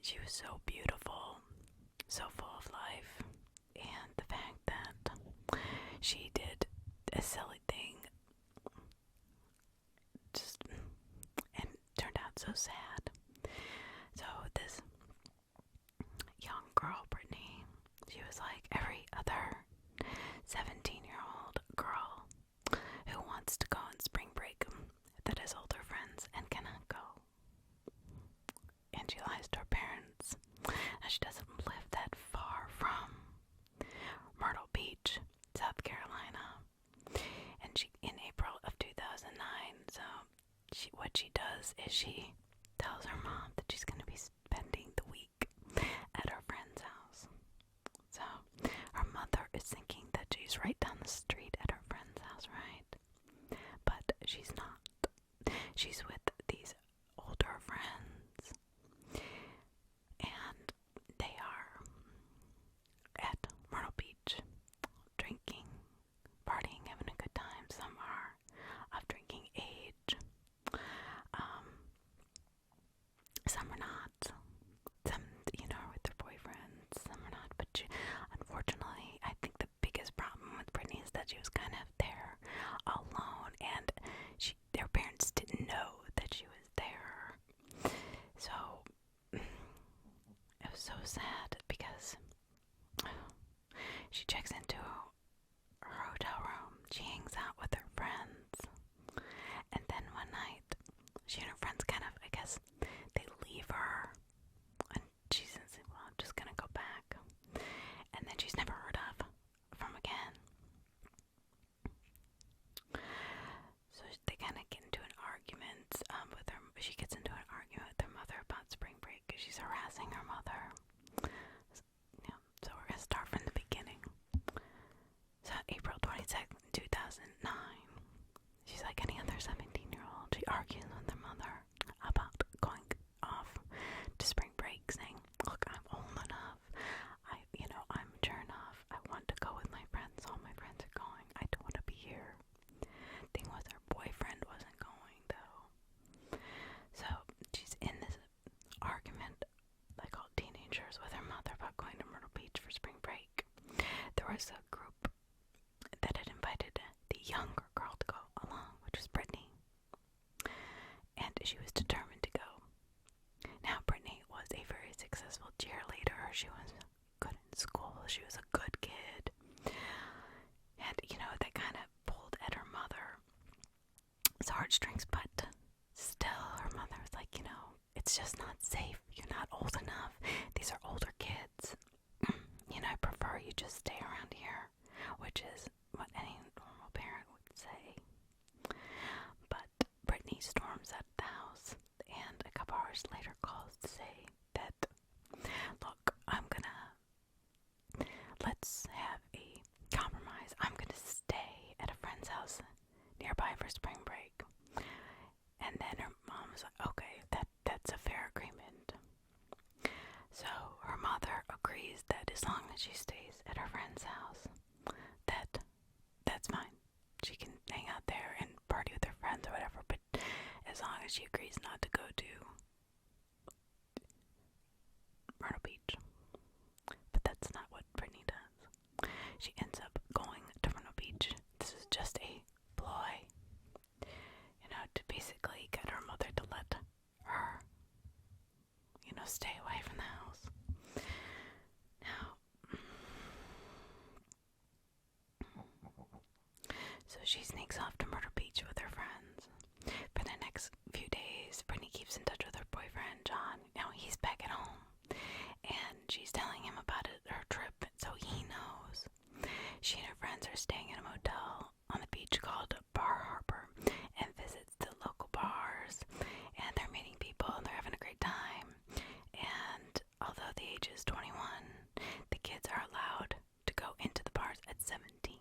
she was so beautiful, so full of life, and the fact that she did a silly thing just and turned out so sad. So this young girl, Brittanee, she was like every other 17-year-old girl who wants to go on spring break that has older friends and cannot go. And she lies to her parents. Now, she doesn't live that far from Myrtle Beach, South Carolina. And she, in April of 2009, so what she does is she tells her mom that she's going to be spending the week at her friend's house. So her mother is thinking that she's right down the street at her friend's house, right? But she's not. She's with these older friends, and they are at Myrtle Beach drinking, partying, having a good time. Some are of drinking age. Some are not. Some, are with their boyfriends. Some are not. But unfortunately, I think the biggest problem with Brittanee is that she was kind of there alone, and their parents didn't know that she was there. So it was so sad because she checks into her hotel room. She hangs out with her friends, and then one night, she and her friends kind of, I guess, they leave her, and she says, well, I'm just gonna go back. And then she's never heard of from again. So they kind of get into an argument with her. She gets into an argument with her mother about spring break because she's harassing her mother. So we're gonna start from the beginning. So April 22nd, 2009. She's like any other 17-year-old. She argues with her mother about going off to spring break, saying, look, I'm old enough. I'm mature enough. I want to go with my friends. All my friends are going. I don't want to be here. Thing was, her boyfriend wasn't going, though. So she's in this argument, like all teenagers, with her mother about going to Myrtle Beach for spring break. There was a group that had invited the younger girl to go along, which was Brittanee. And she was determined to go. Now, Brittanee was a very successful cheerleader. She was good in school. She was a good kid. And, that kind of pulled at her mother's heartstrings, but still, her mother was like, it's just not safe. You're not old enough. These are older kids. I prefer you just stay around here, which is what any normal parent would say. But Brittanee storms out of the house, and a couple hours later calls to say that, look, let's have a compromise. I'm gonna stay at a friend's house nearby for spring break. And then her mom was like, okay, that's a fair agreement. So her mother agrees that as long as she stays at her friend's house, that's fine. She can hang out there and party with her friends or whatever, but as long as she agrees not to go to Myrtle Beach. But that's not what Brittanee does. She ends up going to Myrtle Beach. This is just a ploy, to basically get her mother to let her, stay away from the house. Now, so she sneaks off to Myrtle Beach with her friends. For the next few days, Brittanee keeps in touch with her boyfriend, John. Now he's back at home, and she's telling him about her trip, so he knows. She and her friends are staying in a motel on the beach called Bar Harbor, and visits the local bars, and they're meeting people, and they're having a great time. And although the age is 21, the kids are allowed to go into the bars at 17.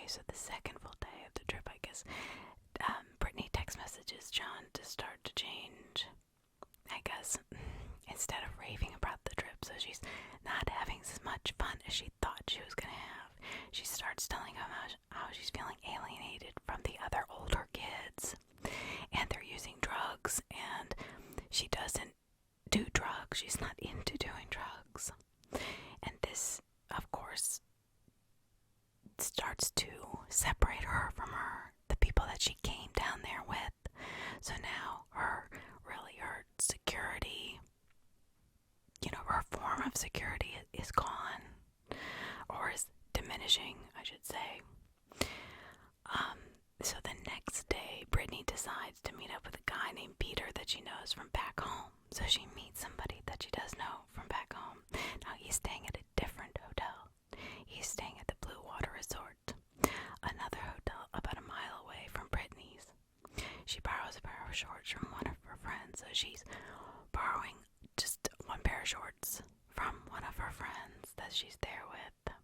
So the second full day of the trip, I guess, Brittanee text messages John to start to change, I guess, instead of raving about the trip. So she's not having as much fun as she thought she was going to shorts to separate her from the people that she came down there with. So now her security, her form of security is gone, or is diminishing, I should say. So the next day, Brittanee decides to meet up with a guy named Peter that she knows from back home. So she meets somebody that she does know from back home. Now he's staying at a different hotel. He's staying at the Blue Water Resort, another hotel about a mile away from Brittanee's. She borrows a pair of shorts from one of her friends, so she's borrowing just one pair of shorts from one of her friends that she's there with.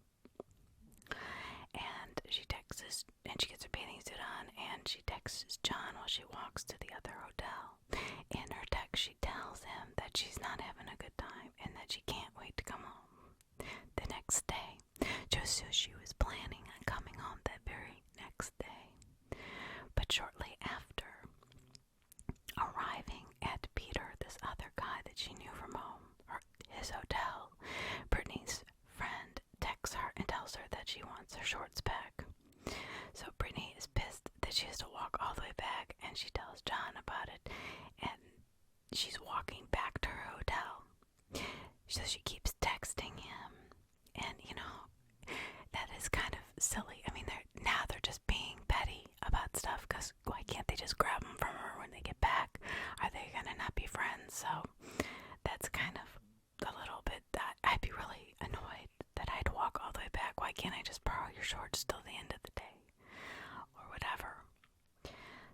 And she texts, and she gets her bathing suit on, and she texts John while she walks to the other hotel. In her text, she tells him that she's not having a good time and that she can't wait to come home. The next day, just as she was planning on coming home that very next day. But shortly after arriving at Peter, this other guy that she knew from home, his hotel, Brittanee's friend texts her and tells her that she wants her shorts back. So Brittanee is pissed that she has to walk all the way back, and she tells John about it, and she's walking back to her hotel. So she keeps texting him, and that is kind of silly. I mean, they're just being petty about stuff, because why can't they just grab them from her when they get back? Are they gonna not be friends? So that's kind of a little bit that I'd be really annoyed that I had to walk all the way back. Why can't I just borrow your shorts till the end of the day? Or whatever.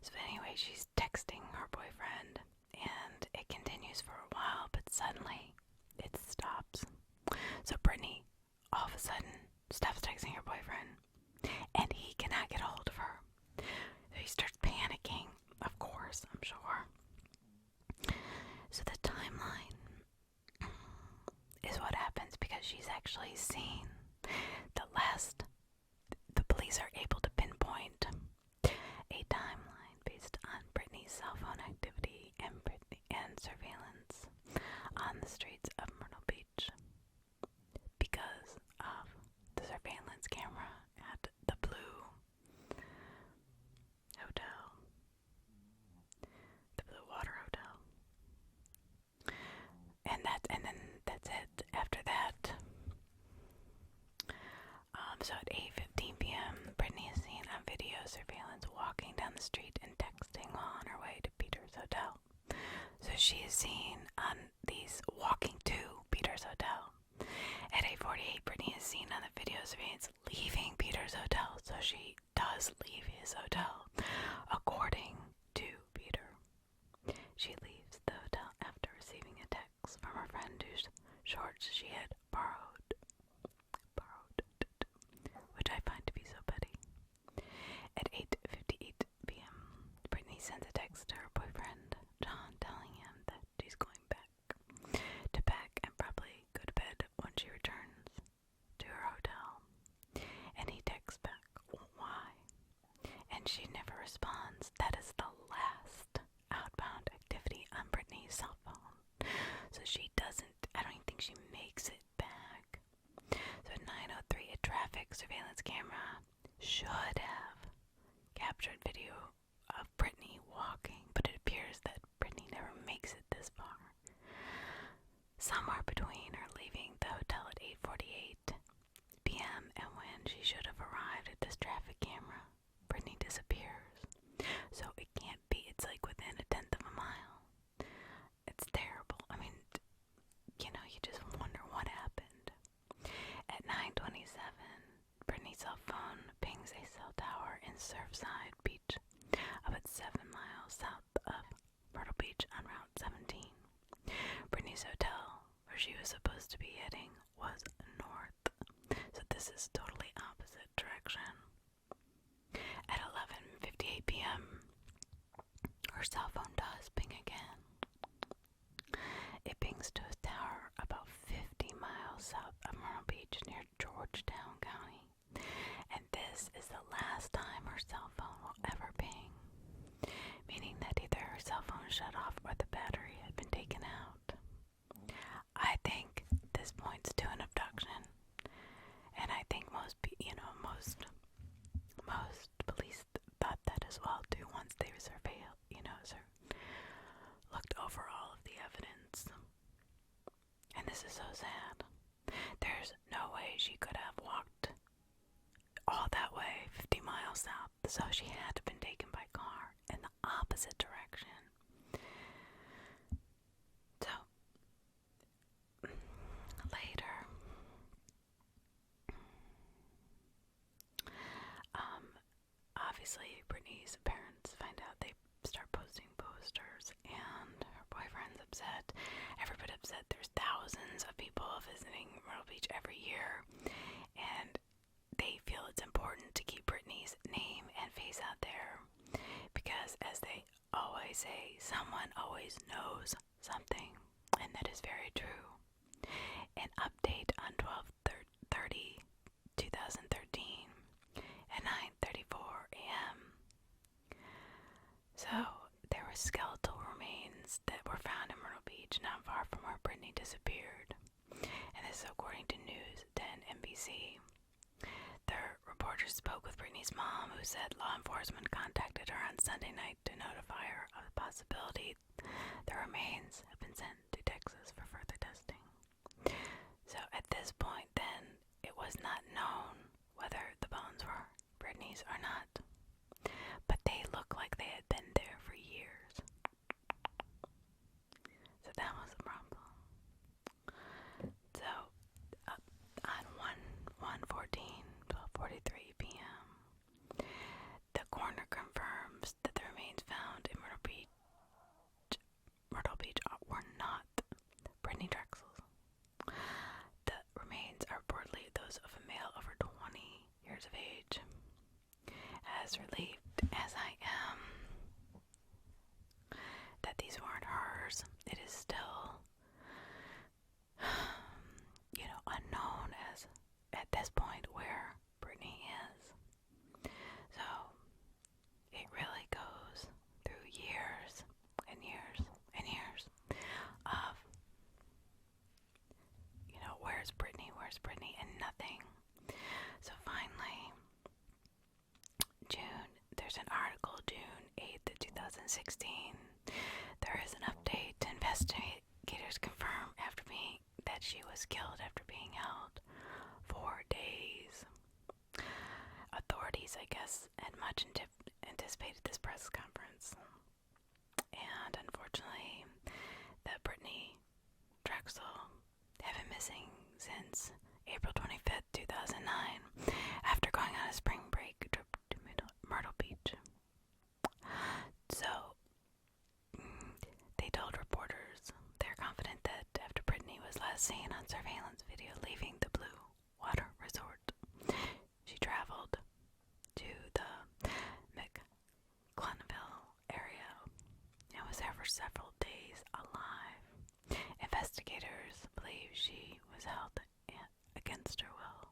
So anyway, she's texting her boyfriend, and it continues for a while, but suddenly it stops. So Brittanee all of a sudden stops texting her boyfriend, and he cannot get a hold of her. So he starts panicking, of course, I'm sure. So the timeline is what happens, because she's actually seen the police are able to pinpoint a timeline based on Brittanee's cell phone activity and surveillance on the streets of Myrtle Beach, because of the surveillance camera at the Blue Hotel, the Blue Water Hotel. And then that's it. After that, so at 8:15 p.m., Brittanee is seen on video surveillance walking down the street and texting while on her way to Peter's hotel. So she is seen on these walking to Peter's hotel. At 8:48, Brittanee is seen on the video surveillance leaving Peter's hotel. So she does leave his hotel, according to Peter. She leaves the hotel after receiving a text from her friend whose shorts she had borrowed, which I find to be so petty. At 8:58 p.m., Brittanee sends a text to her boyfriend, John, telling him that she's going back to pack and probably go to bed when she returns to her hotel. And he texts back, why? And she never responds. That is the last outbound activity on Brittanee's cell phone. So she I don't even think she makes it back. So at 9:03, a traffic surveillance camera should have captured video of Brittanee walking, but it appears that Brittanee never makes it this far. Somewhere between her leaving the hotel at 8:48 p.m. and when she should have arrived at this traffic camera, Brittanee disappears. So it can't be. It's like within a tenth of a mile. It's terrible. I mean, you just wonder what happened. At 9:27, Brittanee's cell phone pings a cell tower in Surfside Beach, about 7 miles south of Myrtle Beach on Route 17. Brittanee's hotel, where she was supposed to be heading, was north, so this is totally opposite direction. At 11:58 p.m., her cell phone does ping again. It pings to a tower about 50 miles south of Myrtle Beach near Georgetown County, and this is the last time her cell phone will ever ping, meaning that either her cell phone shut off or the battery had been taken out. I think this points to an abduction, and I think most So she had to have been taken by car in the opposite direction. So, later, obviously Brittaney's parents find out. They start posting posters, and her boyfriend's upset. Everybody's upset. There's thousands of people visiting Myrtle Beach every year, and they feel it's important to keep Brittaney's name and face out there because, as they always say, someone always knows something, and that is very true. An update on 12/30/2013 at 9:34 a.m. So there were skeletal remains that were found in Myrtle Beach, not far from where Brittanee disappeared, and this is according to News 10 NBC. The reporters spoke with Brittaney's mom, who said law enforcement contacted her on Sunday night to notify her of the possibility the remains have been sent to Texas for further testing. So at this point then, it was not known whether the bones were Brittaney's or not, but they looked like they had been there for years. So that was a problem. So on 12:43 p.m., the coroner confirms that the remains found in Myrtle Beach were not Brittanee Drexel's. The remains are reportedly those of a male over 20 years of age. As relieved as I am that these weren't hers, it is still, unknown as at this point where Brittanee is. So it really goes through years and years and years of, where's Brittanee, and nothing. So finally, there's an article, June 8th, 2016. There is an update. Investigators confirm that she was killed after being held 4 days. Authorities, I guess, had much anticipated this press conference. And unfortunately, the Brittanee Drexel had been missing since April 25th, 2009, after going on a spring break trip to Myrtle Beach. So, they told reporters they're confident that after Brittanee was last seen on surveillance video leaving the Blue Water Resort, she traveled to the McClunville area and was there for several days alive. Investigators believe she was held against her will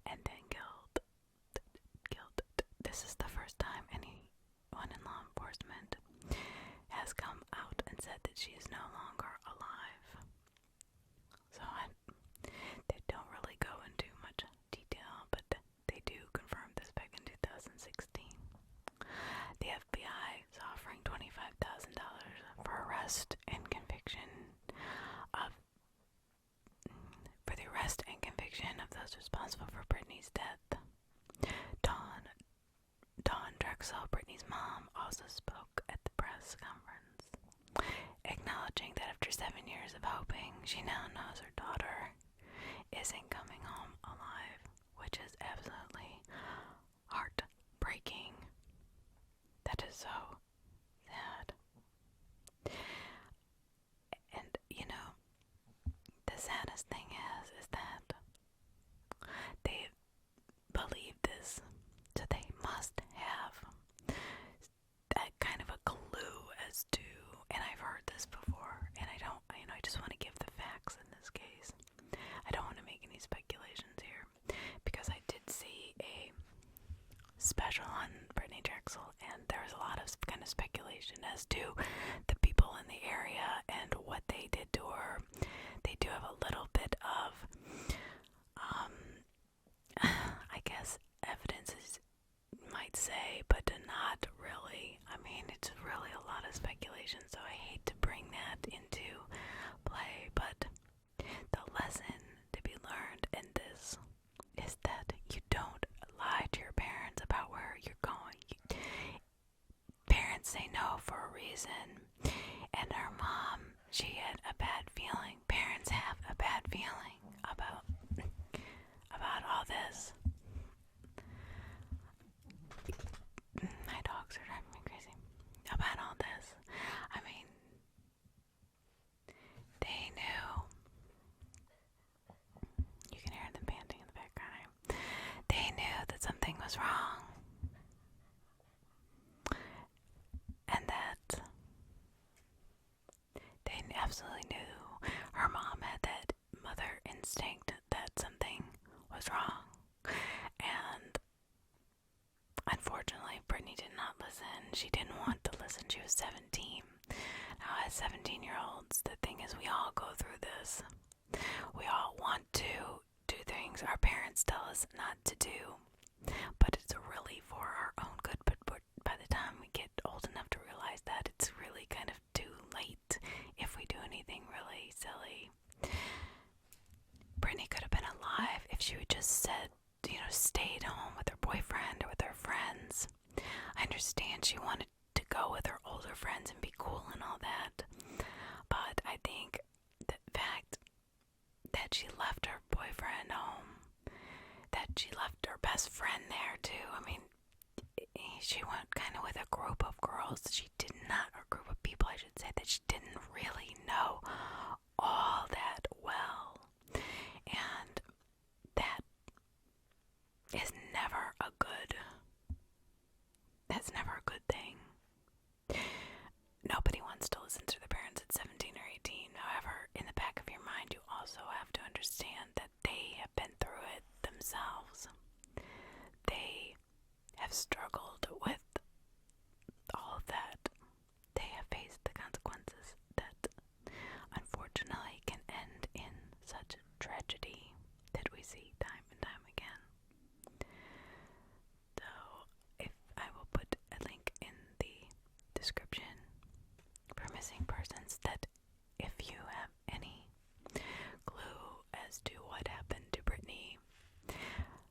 and then killed. This is the first time anyone in law enforcement has come out and said that she is no longer alive. So they don't really go into much detail, but they do confirm this back in 2016. The FBI is offering $25,000 for arrest and conviction of those responsible for Brittanee's death. Dawn Drexel, Brittanee's mom, also spoke at the press conference, acknowledging that after 7 years of hoping, she now knows her daughter isn't coming home alive, which is absolutely heartbreaking. That is so sad. And, the saddest thing is that they believe this, so they must have that kind of a clue as to, and I've heard this before, and I just want to give the facts in this case. I don't want to make any speculations here, because I did see a special on Brittanee Drexel, and there was a lot of kind of speculation as to the people in the area and what they did to her. They do have a little bit of, I guess, evidence, might say, but not really. I mean, it's really a lot of speculation, so I hate to bring that into play, but the lesson to be learned in this is that you don't lie to your parents about where you're going. that something was wrong, and that they absolutely knew. Her mom had that mother instinct that something was wrong, and unfortunately Brittanee did not listen. She didn't want to listen. She was 17. Now, as 17-year-olds, the thing is, we all go through this. We all want to do things our parents tell us not to do, but it's really for our own good. But by the time we get old enough to realize that, it's really kind of too late if we do anything really silly. Brittanee could have been alive if she would just said, stayed home with her boyfriend or with her friends. I understand she wanted to go with her older friends and be cool and all that, but I think the fact that she left her boyfriend home, that she left her best friend there too. I mean, she went kind of with a group of girls or group of people, I should say, that she didn't really know all that well. And that is never a good, that's never a good thing. Nobody wants to listen to their parents at 17 or 18. However, in the back of your mind, you also have to understand that they have been through it themselves. They have struggled with all of that. They have faced the consequences that unfortunately can end in such tragedy that we see time and time again. So, if I will put a link in the description for missing persons, that if you have any clue as to what happened to Brittanee,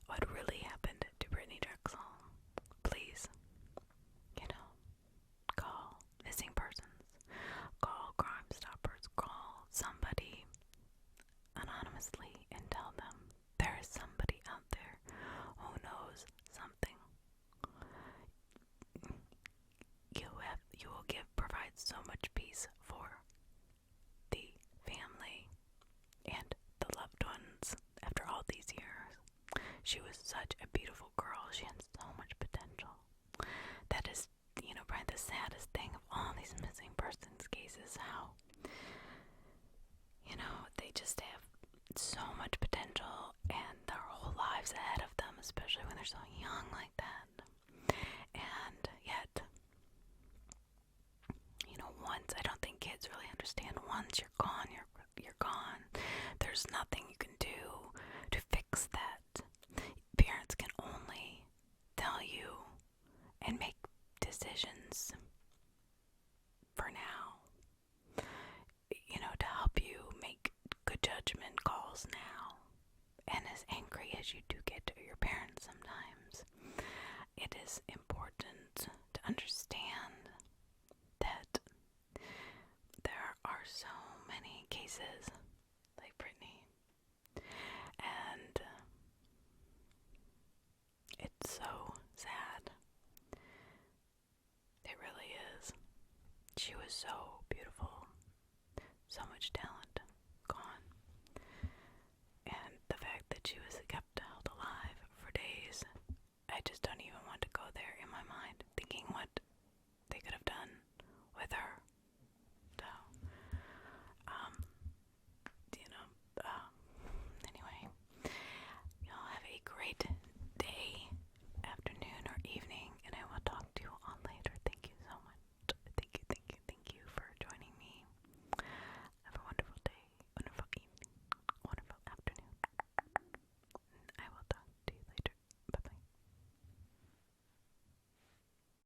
what really happened to Brittanee Drexel, please, call missing persons, call Crime Stoppers, call somebody anonymously and tell them there is somebody out there who knows something. You will provide so much peace for the family and the loved ones after all these years. She was such a beautiful girl. She had so much potential. That is, probably the saddest thing of all these missing persons cases, how, they just have so much potential and their whole lives ahead of them, especially when they're so young like that. And yet, once, I don't think kids really understand, once you're gone, you're gone. There's nothing you can do to fix that. Parents can only tell you and make decisions for now, to help you make good judgment calls now. And as angry as you do get to your parents sometimes, it is important to understand that there are so many cases